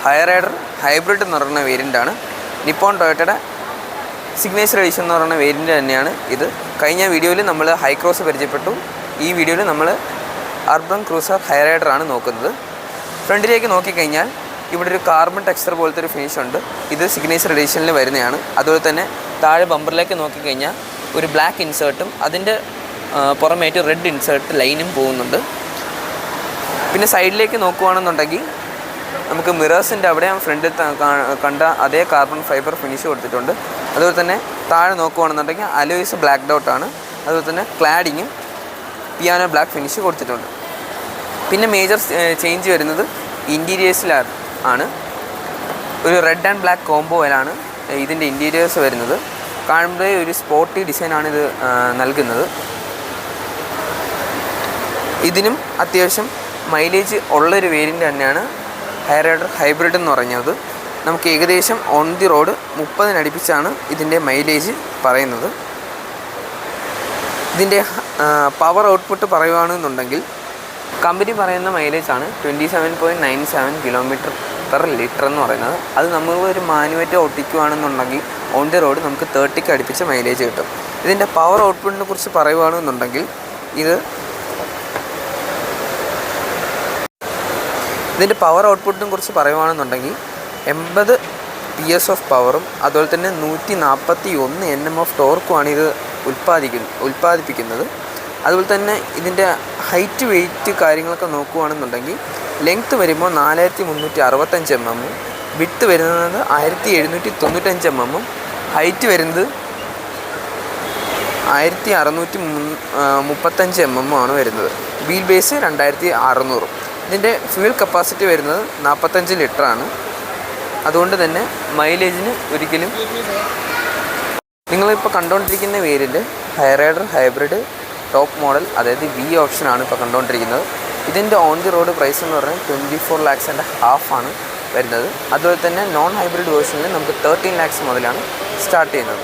Hyryder hybrid എന്ന് പറയുന്ന വേരിയൻ്റാണ്. Nippon ടൊയോട്ടയുടെ signature edition എന്ന് പറയുന്ന വേരിയൻ്റ് തന്നെയാണ് ഇത്. കഴിഞ്ഞ വീഡിയോയിൽ നമ്മൾ ഹൈ ക്രോസ് പരിചയപ്പെട്ടു. ഈ വീഡിയോയിൽ നമ്മൾ അർബൻ ക്രൂസർ ഹൈറൈഡറാണ് നോക്കുന്നത്. ഫ്രണ്ടിലേക്ക് നോക്കിക്കഴിഞ്ഞാൽ ഇവിടെ ഒരു കാർബൺ ടെക്സ്ചർ പോലത്തെ ഒരു ഫിനിഷ് ഉണ്ട്. ഇത് സിഗ്നേച്ചർ എഡിഷനിൽ വരുന്നതാണ്. അതുപോലെ തന്നെ താഴെ ബമ്പറിലേക്ക് നോക്കിക്കഴിഞ്ഞാൽ ഒരു ബ്ലാക്ക് ഇൻസേർട്ടും അതിൻ്റെ പുറമേറ്റ് റെഡ് ഇൻസേർട്ട് ലൈനും പോകുന്നുണ്ട്. പിന്നെ സൈഡിലേക്ക് നോക്കുകയാണെന്നുണ്ടെങ്കിൽ നമുക്ക് മിറേഴ്സിൻ്റെ അവിടെ ഫ്രണ്ടിൽ കണ്ട അതേ കാർബൺ ഫൈബർ ഫിനിഷ് കൊടുത്തിട്ടുണ്ട്. അതുപോലെ തന്നെ താഴെ നോക്കുകയാണെന്നുണ്ടെങ്കിൽ അലോയ്സ് ബ്ലാക്ക് ഡോട്ടാണ്. അതുപോലെ തന്നെ ക്ലാഡിങ്ങും പിയാനോ ബ്ലാക്ക് ഫിനിഷ് കൊടുത്തിട്ടുണ്ട്. പിന്നെ മേജർ ചേഞ്ച് വരുന്നത് ഇൻറ്റീരിയേഴ്സിലാണ്. ഒരു റെഡ് ആൻഡ് ബ്ലാക്ക് കോംബോയിലാണ് ഇതിൻ്റെ ഇൻറ്റീരിയേഴ്സ് വരുന്നത്. കാണുമ്പോഴേ ഒരു സ്പോർട്ടി ഡിസൈനാണ് ഇത് നൽകുന്നത്. ഇതിനും അത്യാവശ്യം മൈലേജ് ഉള്ളൊരു വേരിയൻ്റ് തന്നെയാണ് ഹൈറൈഡർ ഹൈബ്രിഡ് എന്ന് പറഞ്ഞത്. നമുക്ക് ഏകദേശം ഓൺ ദി റോഡ് 30 അടുപ്പിച്ചാണ് ഇതിൻ്റെ മൈലേജ് പറയുന്നത്. ഇതിൻ്റെ പവർ ഔട്ട്പുട്ട് പറയുകയാണെന്നുണ്ടെങ്കിൽ കമ്പനി പറയുന്ന മൈലേജാണ് 27.97 km/L എന്ന് പറയുന്നത്. അത് നമ്മൾ ഒരു മാനുവേറ്റ് ഓട്ടിക്കുകയാണെന്നുണ്ടെങ്കിൽ ഓൺ ദി റോഡ് നമുക്ക് 30 അടുപ്പിച്ച മൈലേജ് കിട്ടും. ഇതിൻ്റെ പവർ ഔട്ട്പുട്ടിനെ കുറിച്ച് പറയുകയാണെന്നുണ്ടെങ്കിൽ ഇതിൻ്റെ പവർ ഔട്ട്പുട്ടിനെ കുറിച്ച് പറയുകയാണെന്നുണ്ടെങ്കിൽ 80 PS ഓഫ് പവറും അതുപോലെ തന്നെ 141 Nm ഓഫ് ടോർക്കുമാണ് ഇത് ഉൽപ്പാദിപ്പിക്കുന്നത്. അതുപോലെ തന്നെ ഇതിൻ്റെ ഹൈറ്റ് വെയിറ്റ് കാര്യങ്ങളൊക്കെ നോക്കുകയാണെന്നുണ്ടെങ്കിൽ ലെങ്ത്ത് വരുമ്പോൾ 4365 mm, വിഡ്ത്ത് വരുന്നത് 1795 mm, ഹൈറ്റ് വരുന്നത് 1635 mm ആണ് വരുന്നത്. Wheel base 2600. ഇതിൻ്റെ ഫ്യൂൽ കപ്പാസിറ്റി വരുന്നത് 45 ലിറ്ററാണ്. അതുകൊണ്ട് തന്നെ മൈലേജിന് ഒരിക്കലും നിങ്ങളിപ്പോൾ കണ്ടുകൊണ്ടിരിക്കുന്ന variant Hyryder hybrid top model, അതായത് വി ഓപ്ഷനാണ് ഇപ്പോൾ കണ്ടുകൊണ്ടിരിക്കുന്നത്. ഇതിൻ്റെ ഓൺ ദി റോഡ് പ്രൈസ് എന്ന് പറഞ്ഞാൽ 24 lakhs ആണ് വരുന്നത്. അതുപോലെ തന്നെ നോൺ ഹൈബ്രിഡ് വേർഷനിൽ നമുക്ക് 13 lakhs മുതലാണ് സ്റ്റാർട്ട് ചെയ്യുന്നത്.